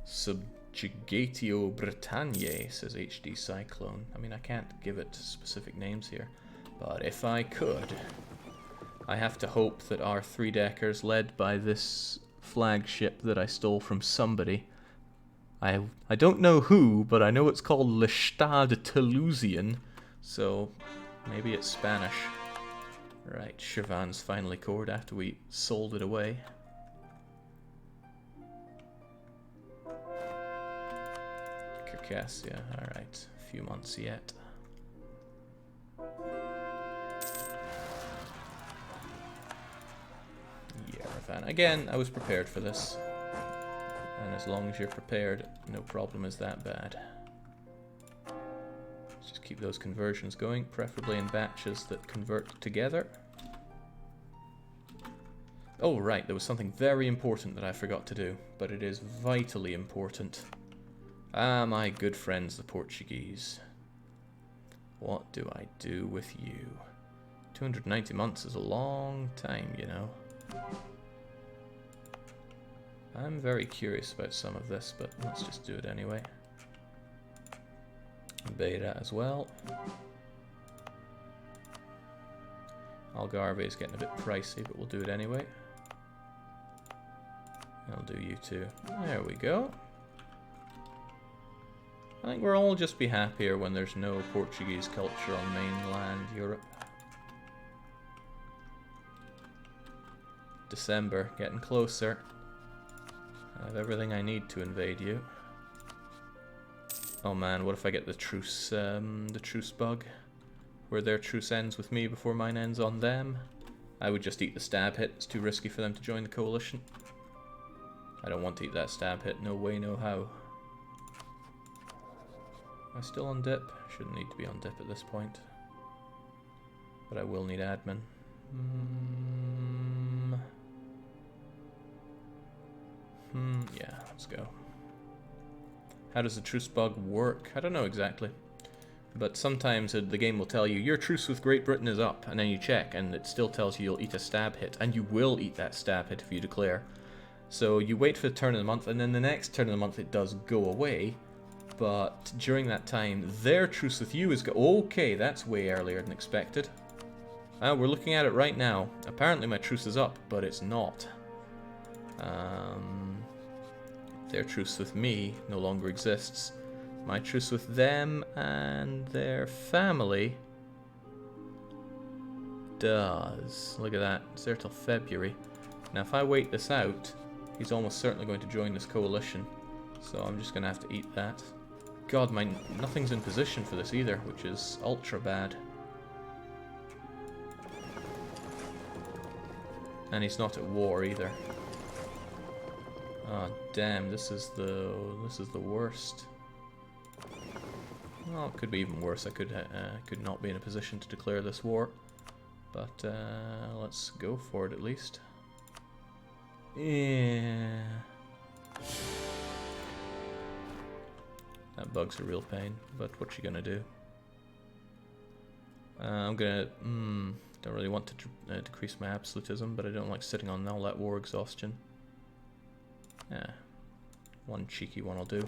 Subjugatio Britanniae, says HD Cyclone. I mean, I can't give it specific names here, but if I could, I have to hope that our three-deckers, led by this flagship that I stole from somebody, I don't know who, but I know it's called Le Stade Toulousain, so maybe it's Spanish. Right, Chavan's finally cored after we sold it away. Circassia, alright, a few months yet. Yerevan. Again, I was prepared for this. And as long as you're prepared, no problem is that bad. Let's just keep those conversions going, preferably in batches that convert together. Oh right, there was something very important that I forgot to do, but it is vitally important. Ah, my good friends, the Portuguese. What do I do with you? 290 months is a long time, you know. I'm very curious about some of this, but let's just do it anyway. Beta as well. Algarve is getting a bit pricey, but we'll do it anyway. I'll do you too. There we go. I think we'll all just be happier when there's no Portuguese culture on mainland Europe. December, getting closer. I have everything I need to invade you. Oh man, what if I get the truce bug? Where their truce ends with me before mine ends on them? I would just eat the stab hit, it's too risky for them to join the coalition. I don't want to eat that stab hit, no way, no how. Am I still on dip? Shouldn't need to be on dip at this point. But I will need admin. Yeah, let's go. How does the truce bug work? I don't know exactly. But sometimes the game will tell you, your truce with Great Britain is up, and then you check, and it still tells you you'll eat a stab hit, and you will eat that stab hit if you declare. So you wait for the turn of the month, and then the next turn of the month it does go away, but during that time, their truce with you is okay, that's way earlier than expected. We're looking at it right now. Apparently my truce is up, but it's not. Their truce with me no longer exists. My truce with them and their family does. Look at that. It's there till February. Now if I wait this out, he's almost certainly going to join this coalition. So I'm just going to have to eat that. God, nothing's in position for this either, which is ultra bad. And he's not at war either. Oh damn, this is the worst. Well, it could be even worse. I could not be in a position to declare this war, but let's go for it at least. Yeah. That bug's a real pain, but what you gonna do? I'm gonna don't really want to decrease my absolutism, but I don't like sitting on all that war exhaustion. Yeah, one cheeky one will do.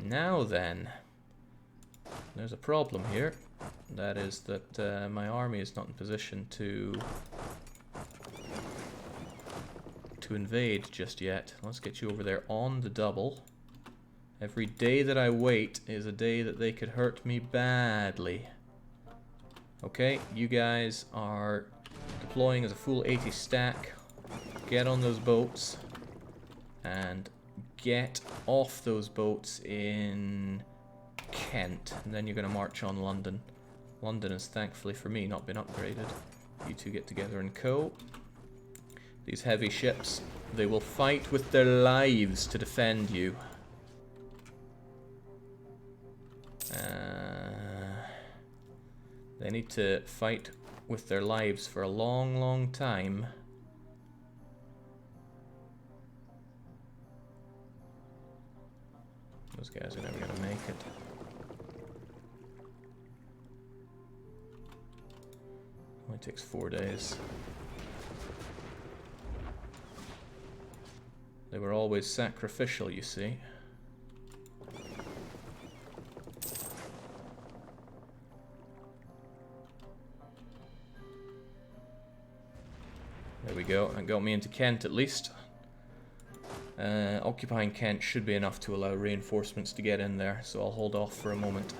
Now then, there's a problem here. That is that my army is not in position to invade just yet. Let's get you over there on the double. Every day that I wait is a day that they could hurt me badly. Okay, you guys are deploying as a full 80 stack. Get on those boats and get off those boats in Kent, and then you're going to march on London. London has thankfully for me not been upgraded. You two get together and co. These heavy ships, they will fight with their lives to defend you. They need to fight with their lives for a long, long time. Those guys are never going to make it. Only takes 4 days. They were always sacrificial, you see. There we go, that got me into Kent at least. Occupying Kent should be enough to allow reinforcements to get in there, so I'll hold off for a moment.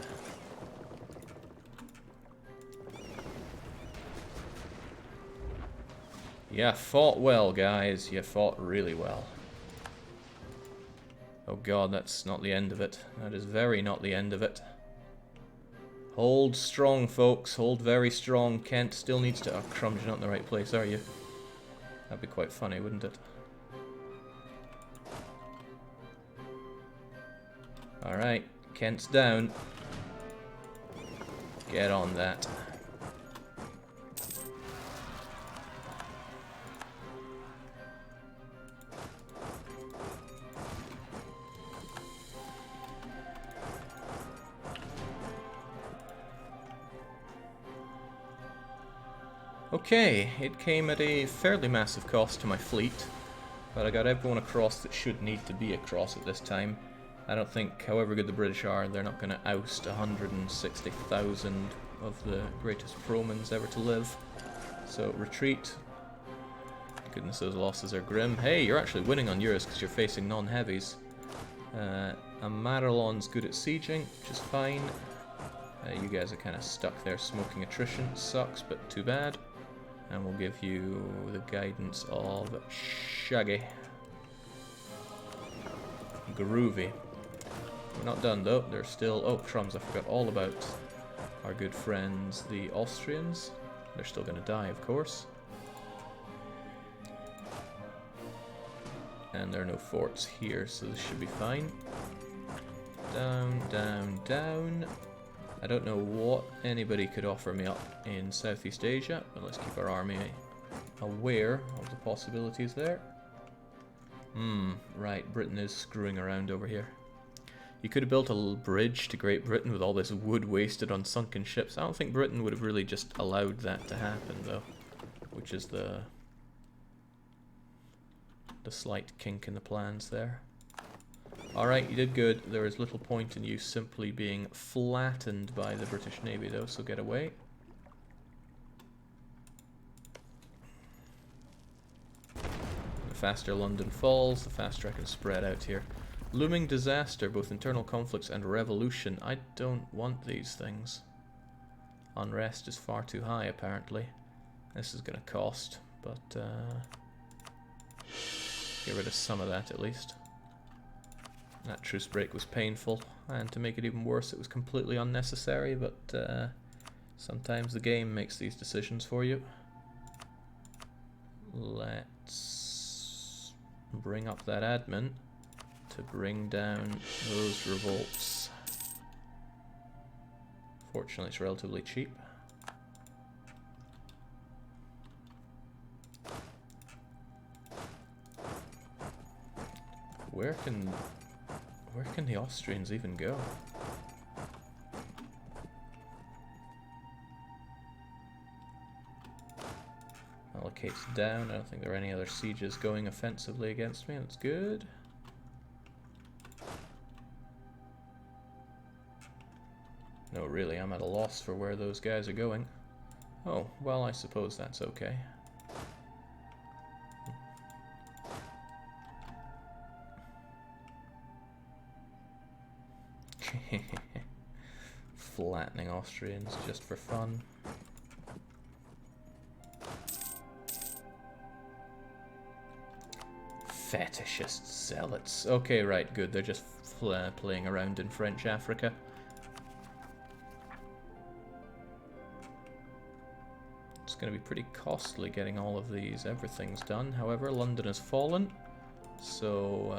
You fought well, guys. You fought really well. Oh god, that's not the end of it. That is very not the end of it. Hold strong, folks. Hold very strong. Kent still needs to... Oh, crumbs, you're not in the right place, are you? That'd be quite funny, wouldn't it? Alright, Kent's down. Get on that. Okay, it came at a fairly massive cost to my fleet, but I got everyone across that should need to be across at this time. I don't think, however good the British are, they're not going to oust 160,000 of the greatest PRomans ever to live. So, retreat. Goodness, those losses are grim. Hey, you're actually winning on yours because you're facing non-heavies. Amarylon's good at sieging, which is fine. You guys are kind of stuck there smoking attrition. Sucks, but too bad. And we'll give you the guidance of Shaggy. Groovy. We're not done though. There's still... Oh, crumbs, I forgot all about our good friends, the Austrians. They're still going to die, of course. And there are no forts here, so this should be fine. Down, down, down. I don't know what anybody could offer me up in Southeast Asia, but let's keep our army aware of the possibilities there. Right, Britain is screwing around over here. You could have built a little bridge to Great Britain with all this wood wasted on sunken ships. I don't think Britain would have really just allowed that to happen, though, which is the slight kink in the plans there. Alright, you did good. There is little point in you simply being flattened by the British Navy, though, so get away. The faster London falls, the faster I can spread out here. Looming disaster, both internal conflicts and revolution. I don't want these things. Unrest is far too high, apparently. This is going to cost, but get rid of some of that at least. That truce break was painful, and to make it even worse, it was completely unnecessary, but sometimes the game makes these decisions for you. Let's bring up that admin to bring down those revolts. Fortunately, it's relatively cheap. Where can the Austrians even go? Allocates down. I don't think there are any other sieges going offensively against me. That's good. No, really, I'm at a loss for where those guys are going. Oh, well, I suppose that's okay. Flattening Austrians just for fun. Fetishist zealots. Okay, right, good. They're just playing around in French Africa. It's going to be pretty costly getting all of these. Everything's done. However, London has fallen. So,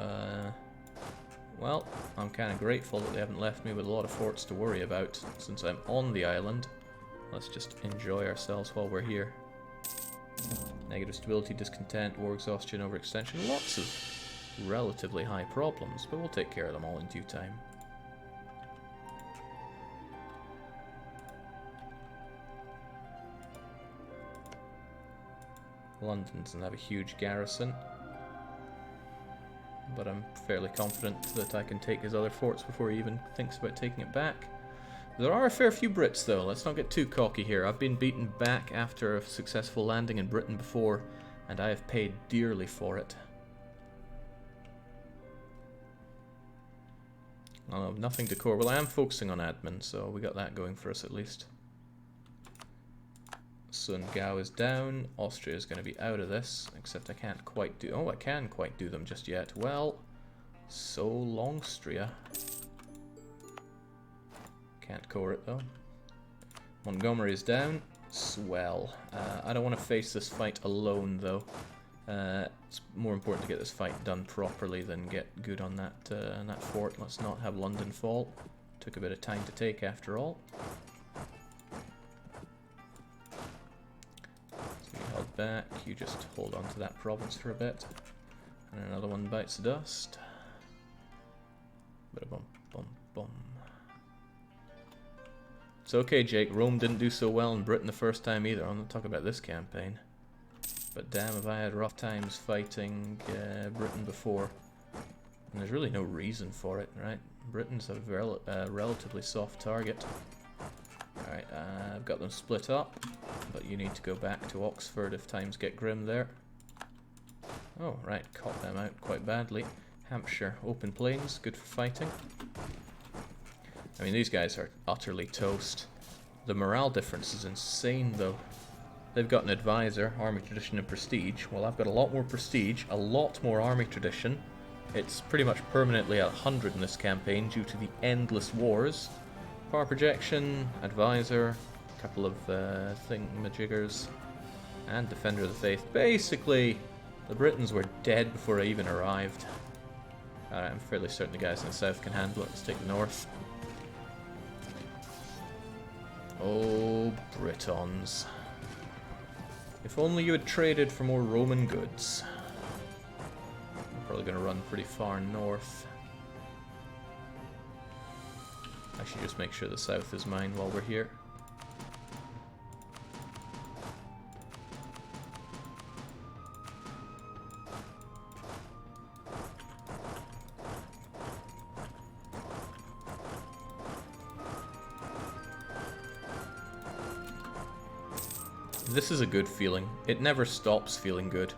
well, I'm kind of grateful that they haven't left me with a lot of forts to worry about, since I'm on the island. Let's just enjoy ourselves while we're here. Negative stability, discontent, war exhaustion, overextension, lots of relatively high problems, but we'll take care of them all in due time. London doesn't have a huge garrison. but I'm fairly confident that I can take his other forts before he even thinks about taking it back. There are a fair few Brits, though. Let's not get too cocky here. I've been beaten back after a successful landing in Britain before, and I have paid dearly for it. Oh, nothing to core. Well, I am focusing on admin, so we got that going for us at least. Sun Gao is down. Austria is going to be out of this, except I can't quite do... Oh, I can quite do them just yet. Well, so Longstria. Can't core it though. Montgomery is down. Swell. I don't want to face this fight alone though. It's more important to get this fight done properly than get good on that fort. Let's not have London fall. Took a bit of time to take after all. So you held back. You just hold on to that province for a bit. And another one bites the dust. Bada bum bum bum. It's okay, Jake. Rome didn't do so well in Britain the first time either. I'm not talking about this campaign. But damn, have I had rough times fighting Britain before. And there's really no reason for it, right? Britain's a relatively soft target. Alright, I've got them split up. But you need to go back to Oxford if times get grim there. Oh, right. Caught them out quite badly. Hampshire, open plains. Good for fighting. I mean, these guys are utterly toast. The morale difference is insane, though. They've got an advisor, army tradition and prestige. Well, I've got a lot more prestige, a lot more army tradition. It's pretty much permanently at 100 in this campaign due to the endless wars. Power projection, advisor, a couple of thingamajiggers, and defender of the faith. Basically, the Britons were dead before I even arrived. I'm fairly certain the guys in the south can handle it. Let's take the north. Oh, Britons. If only you had traded for more Roman goods. I'm probably going to run pretty far north. I should just make sure the south is mine while we're here. This is a good feeling. It never stops feeling good.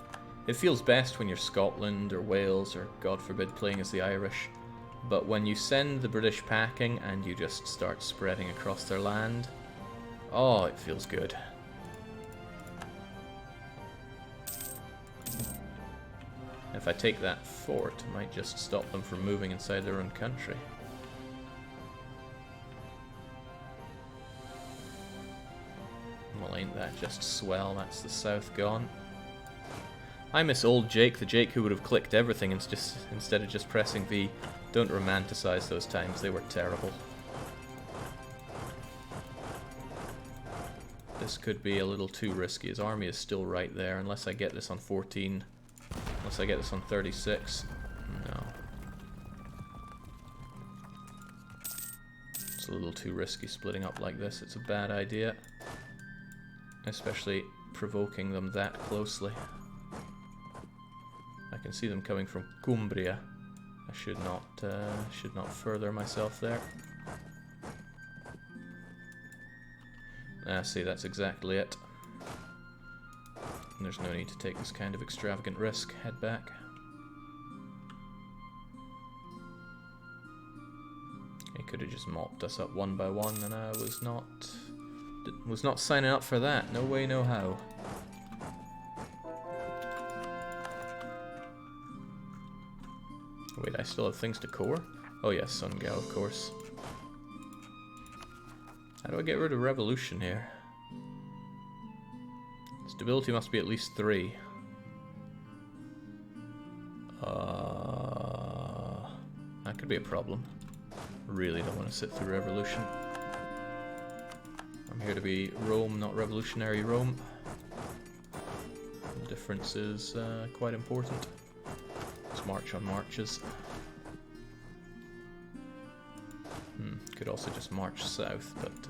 It feels best when you're Scotland or Wales or, God forbid, playing as the Irish. But when you send the British packing and you just start spreading across their land, oh, it feels good. If I take that fort, it might just stop them from moving inside their own country. Well, ain't that just swell? That's the south gone. I miss old Jake, the Jake who would have clicked everything instead of just pressing V. Don't romanticize those times, they were terrible. This could be a little too risky. His army is still right there, unless I get this on 14. Unless I get this on 36. No. It's a little too risky splitting up like this. It's a bad idea. Especially provoking them that closely. I can see them coming from Cumbria. I should not further myself there. Ah, see, that's exactly it. There's no need to take this kind of extravagant risk. Head back. He could have just mopped us up one by one, and I was not signing up for that. No way, no how. Wait, I still have things to core? Oh yes, Sun Gao, of course. How do I get rid of revolution here? Stability must be at least 3. That could be a problem. Really don't want to sit through revolution. I'm here to be Rome, not revolutionary Rome. The difference is quite important. Let's march on marches. Could also just march south, but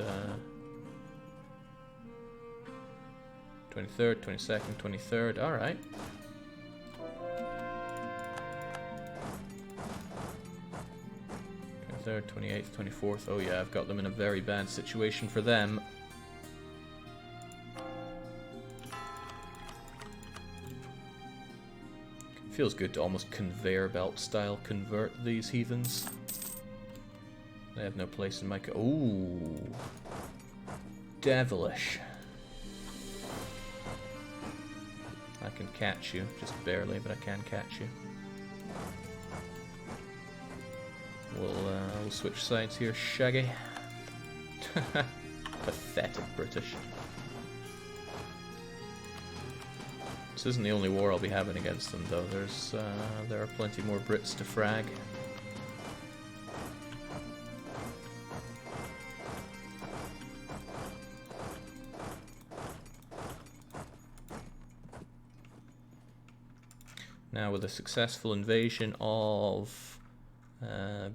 23rd, 22nd, 23rd, alright. 23rd, 28th, 24th. Oh yeah, I've got them in a very bad situation for them. Feels good to almost conveyor belt style convert these heathens. They have no place in my... Ooh. Devilish. I can catch you, just barely, but I can catch you. We'll switch sides here, Shaggy. Pathetic British. This isn't the only war I'll be having against them, though. There are plenty more Brits to frag. Now, with a successful invasion of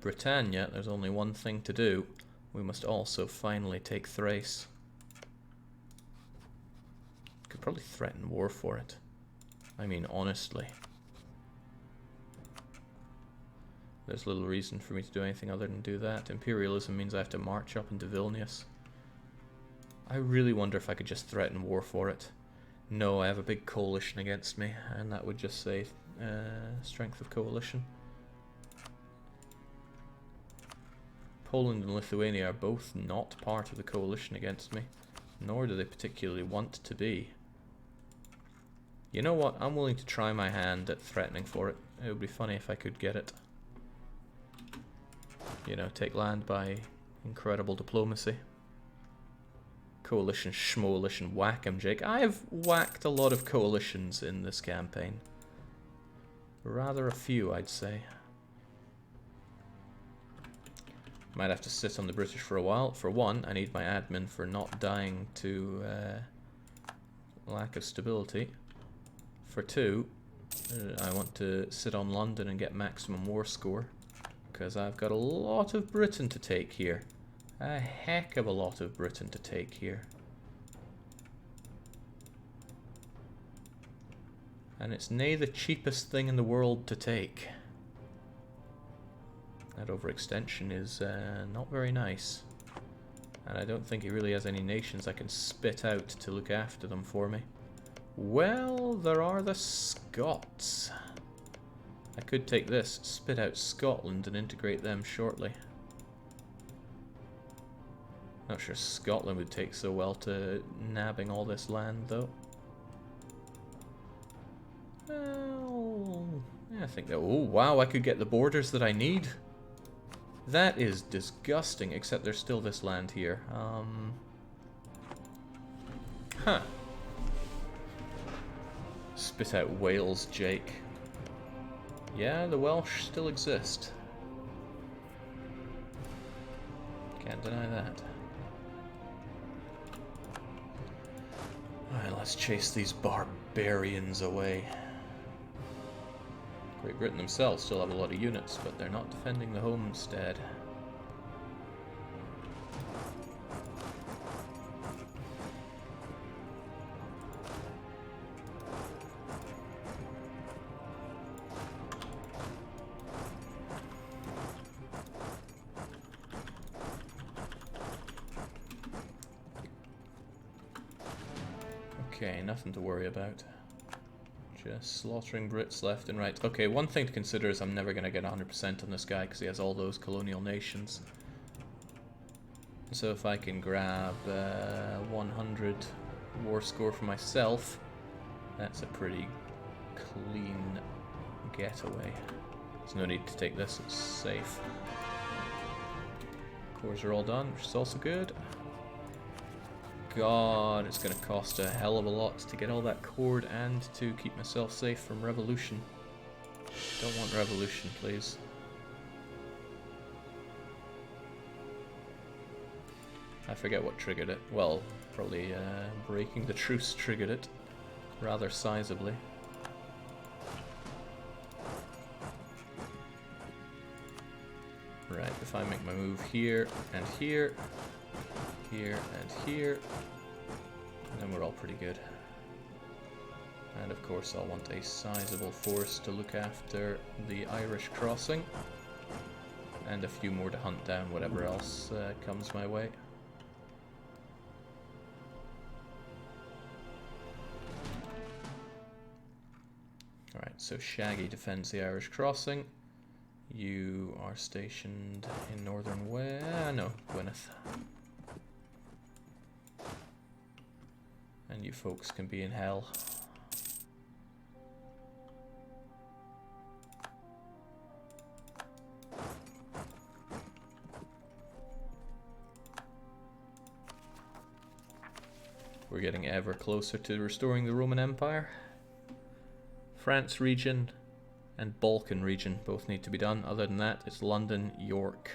Britannia, there's only one thing to do. We must also finally take Thrace. Could probably threaten war for it. I mean, honestly. There's little reason for me to do anything other than do that. Imperialism means I have to march up into Vilnius. I really wonder if I could just threaten war for it. No, I have a big coalition against me, and that would just say strength of coalition. Poland and Lithuania are both not part of the coalition against me, nor do they particularly want to be. You know what? I'm willing to try my hand at threatening for it. It would be funny if I could get it. You know, take land by incredible diplomacy. Coalition, schmoalition, whack 'em, Jake. I have whacked a lot of coalitions in this campaign. Rather a few, I'd say. Might have to sit on the British for a while. For one, I need my admin for not dying to lack of stability. For two, I want to sit on London and get maximum war score, because I've got a lot of Britain to take here. A heck of a lot of Britain to take here. And it's nae the cheapest thing in the world to take. That overextension is not very nice. And I don't think it really has any nations I can spit out to look after them for me. Well, there are the Scots. I could take this, spit out Scotland and integrate them shortly. Not sure Scotland would take so well to nabbing all this land, though. Well, yeah, I think that... Oh, wow, I could get the borders that I need. That is disgusting, except there's still this land here. Huh. Spit out Wales, Jake. Yeah, the Welsh still exist. Can't deny that. Alright, let's chase these barbarians away. Great Britain themselves still have a lot of units, but they're not defending the homestead. Okay, nothing to worry about. Just slaughtering Brits left and right. Okay, one thing to consider is I'm never going to get 100% on this guy because he has all those colonial nations. So if I can grab 100 war score for myself, that's a pretty clean getaway. There's no need to take this, it's safe. Cores are all done, which is also good. God, it's going to cost a hell of a lot to get all that cord and to keep myself safe from revolution. Don't want revolution, please. I forget what triggered it. Well, probably breaking the truce triggered it, rather sizably. Right, if I make my move here and here, here and here, and then we're all pretty good. And of course I'll want a sizable force to look after the Irish crossing. and a few more to hunt down whatever else comes my way. Alright, so Shaggy defends the Irish crossing. You are stationed in northern no, Gwyneth. And you folks can be in hell. We're getting ever closer to restoring the Roman Empire. France region and Balkan region both need to be done. Other than that, it's London, York,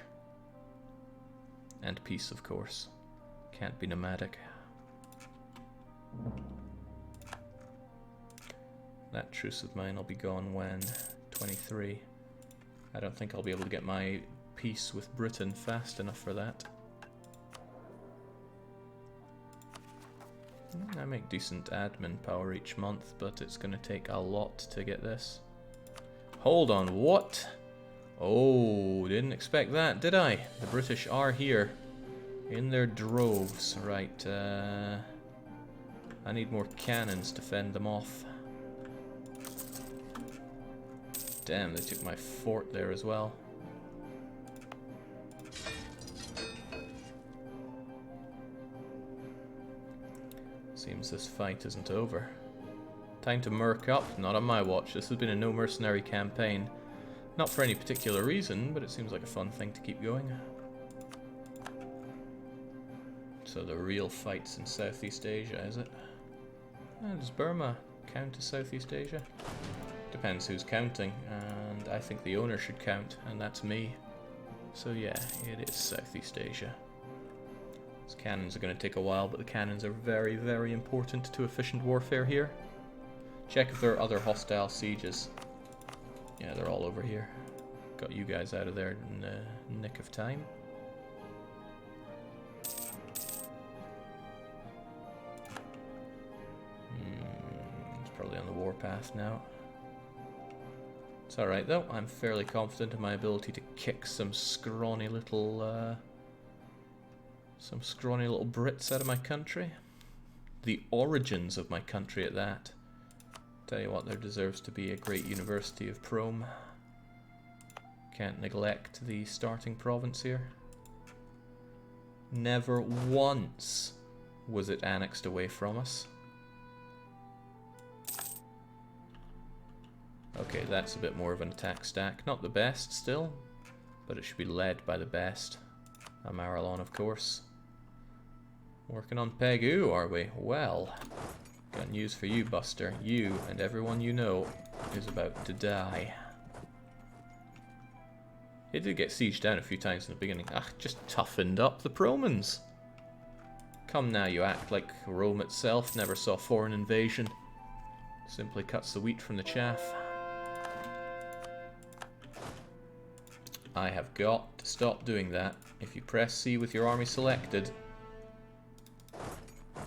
and peace, of course. Can't be nomadic. That truce of mine will be gone when? 23. I don't think I'll be able to get my peace with Britain fast enough for that. I make decent admin power each month, but it's going to take a lot to get this. Hold on, what? Oh, didn't expect that, did I? The British are here in their droves. Right, I need more cannons to fend them off. Damn, they took my fort there as well. Seems this fight isn't over. Time to murk up, not on my watch. This has been a no mercenary campaign. Not for any particular reason, but it seems like a fun thing to keep going. So the real fight's in Southeast Asia, is it? Does Burma count as Southeast Asia? Depends who's counting, and I think the owner should count, and that's me. So yeah, it is Southeast Asia. These cannons are going to take a while, but the cannons are very, very important to efficient warfare here. Check if there are other hostile sieges. Yeah, they're all over here. Got you guys out of there in the nick of time. It's probably on the warpath now. It's alright though, I'm fairly confident in my ability to kick some scrawny little Brits out of my country. The origins of my country at that. Tell you what, there deserves to be a great University of PRoman. Can't neglect the starting province here. Never once was it annexed away from us. Okay, that's a bit more of an attack stack. Not the best still, but it should be led by the best. Amarylon, of course. Working on Pegu, are we? Well, got news for you, Buster. You and everyone you know is about to die. It did get sieged down a few times in the beginning. Just toughened up the PRomans. Come now, you act like Rome itself never saw foreign invasion. Simply cuts the wheat from the chaff. I have got to stop doing that. If you press C with your army selected,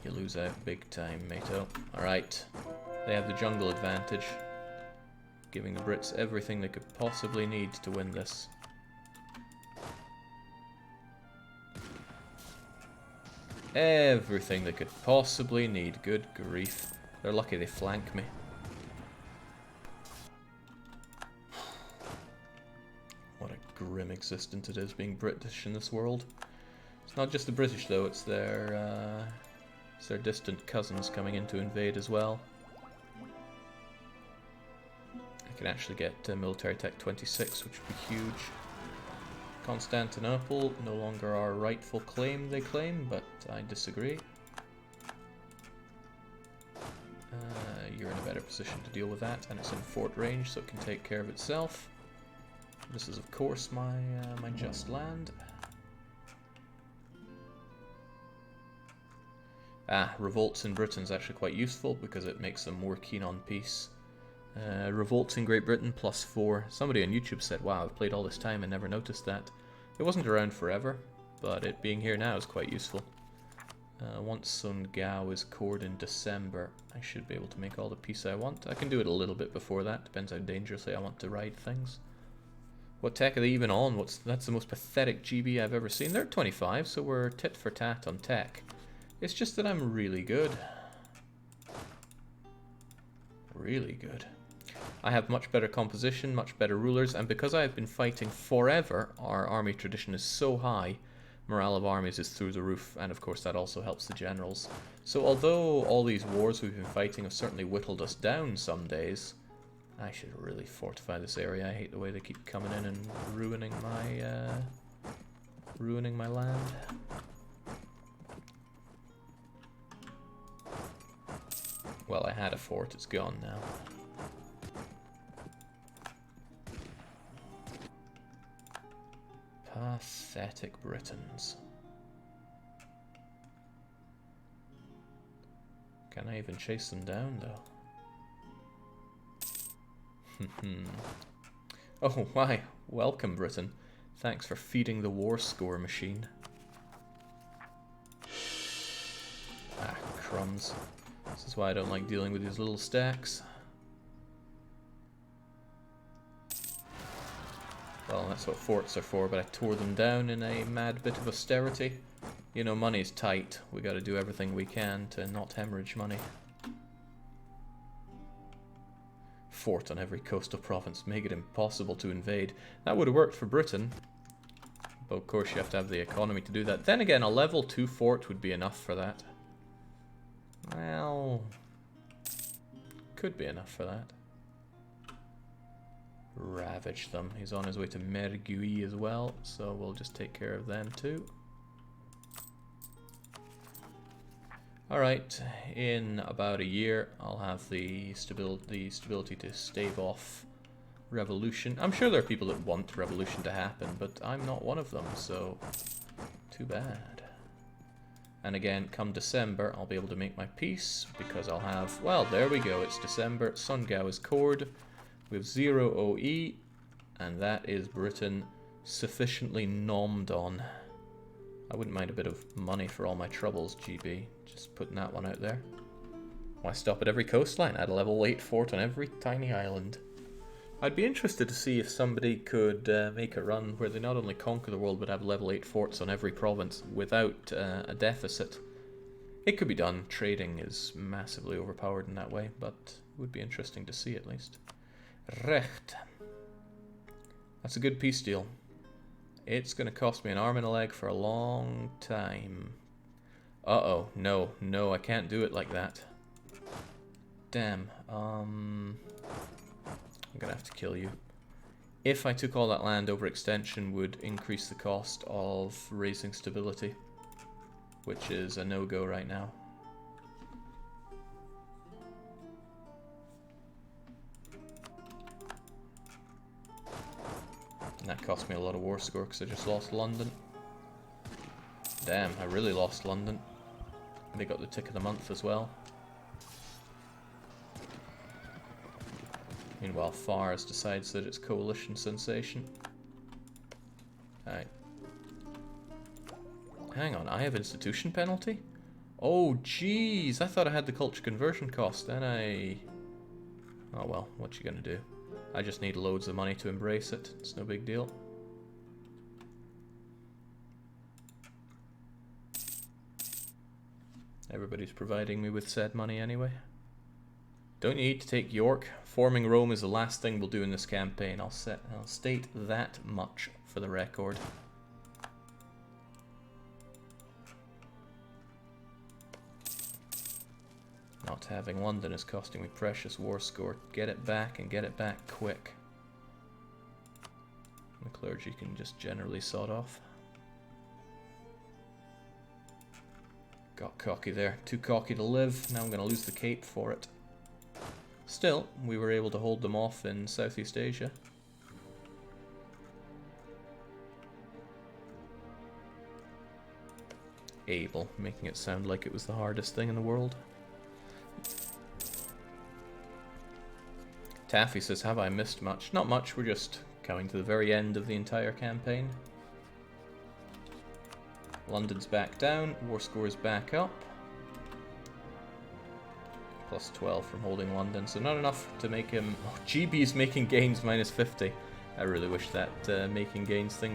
you lose out big time, mato. Alright, they have the jungle advantage, giving the Brits everything they could possibly need to win this. Everything they could possibly need, good grief. They're lucky they flank me. What a grim existence it is being British in this world. It's not just the British though, it's their distant cousins coming in to invade as well. I can actually get military tech 26, which would be huge. Constantinople, no longer our rightful claim, they claim, but I disagree. You're in a better position to deal with that, and it's in fort range, so it can take care of itself. This is, of course, my just land. Revolts in Britain is actually quite useful because it makes them more keen on peace. Revolts in Great Britain +4. Somebody on YouTube said, wow, I've played all this time and never noticed that. It wasn't around forever, but it being here now is quite useful. Once Sun Gao is cored in December, I should be able to make all the peace I want. I can do it a little bit before that, depends how dangerously I want to ride things. What tech are they even on? That's the most pathetic GB I've ever seen. They're at 25, so we're tit for tat on tech. It's just that I'm really good. Really good. I have much better composition, much better rulers, and because I have been fighting forever, our army tradition is so high, morale of armies is through the roof, and of course that also helps the generals. So although all these wars we've been fighting have certainly whittled us down some days, I should really fortify this area. I hate the way they keep coming in and ruining my land. Well, I had a fort, it's gone now. Pathetic Britons. Can I even chase them down, though? Oh, why? Welcome, Britain. Thanks for feeding the war score machine. Ah, crumbs. This is why I don't like dealing with these little stacks. Well, that's what forts are for, but I tore them down in a mad bit of austerity. You know, money's tight. We gotta do everything we can to not hemorrhage money. Fort on every coastal province, make it impossible to invade. That would have worked for Britain. But of course you have to have the economy to do that. Then again, a level 2 fort would be enough for that. Well, could be enough for that. Ravage them. He's on his way to Mergui as well, so we'll just take care of them too. Alright, in about a year I'll have the stability to stave off revolution. I'm sure there are people that want revolution to happen, but I'm not one of them, so too bad. And again, come December, I'll be able to make my peace, because I'll have, well, there we go, it's December, Sungao is cored, we have 0 OE, and that is Britain sufficiently nommed on. I wouldn't mind a bit of money for all my troubles, GB. Just putting that one out there. Why stop at every coastline? Add a level 8 fort on every tiny island. I'd be interested to see if somebody could make a run where they not only conquer the world but have level 8 forts on every province without a deficit. It could be done. Trading is massively overpowered in that way, but it would be interesting to see at least. Recht. That's a good peace deal. It's going to cost me an arm and a leg for a long time. Uh-oh. No, no, I can't do it like that. Damn. I'm going to have to kill you. If I took all that land, overextension would increase the cost of raising stability, which is a no-go right now. And that cost me a lot of war score because I just lost London. Damn, I really lost London. They got the tick of the month as well. Meanwhile, Fars decides that it's coalition sensation. Alright. Hang on, I have institution penalty? Oh, jeez, I thought I had the culture conversion cost, then I... Oh well, what you gonna do? I just need loads of money to embrace it. It's no big deal. Everybody's providing me with said money anyway. Don't need to take York. Forming Rome is the last thing we'll do in this campaign. I'll state that much for the record. Not having London is costing me precious war score. Get it back and get it back quick. The clergy can just generally sod off. Got cocky there. Too cocky to live. Now I'm going to lose the Cape for it. Still, we were able to hold them off in Southeast Asia. Able, making it sound like it was the hardest thing in the world. Taffy says, have I missed much? Not much, we're just coming to the very end of the entire campaign. London's back down, war score is back up. Plus 12 from holding London, so not enough to make him... Oh, GB is making gains minus 50. I really wish that making gains thing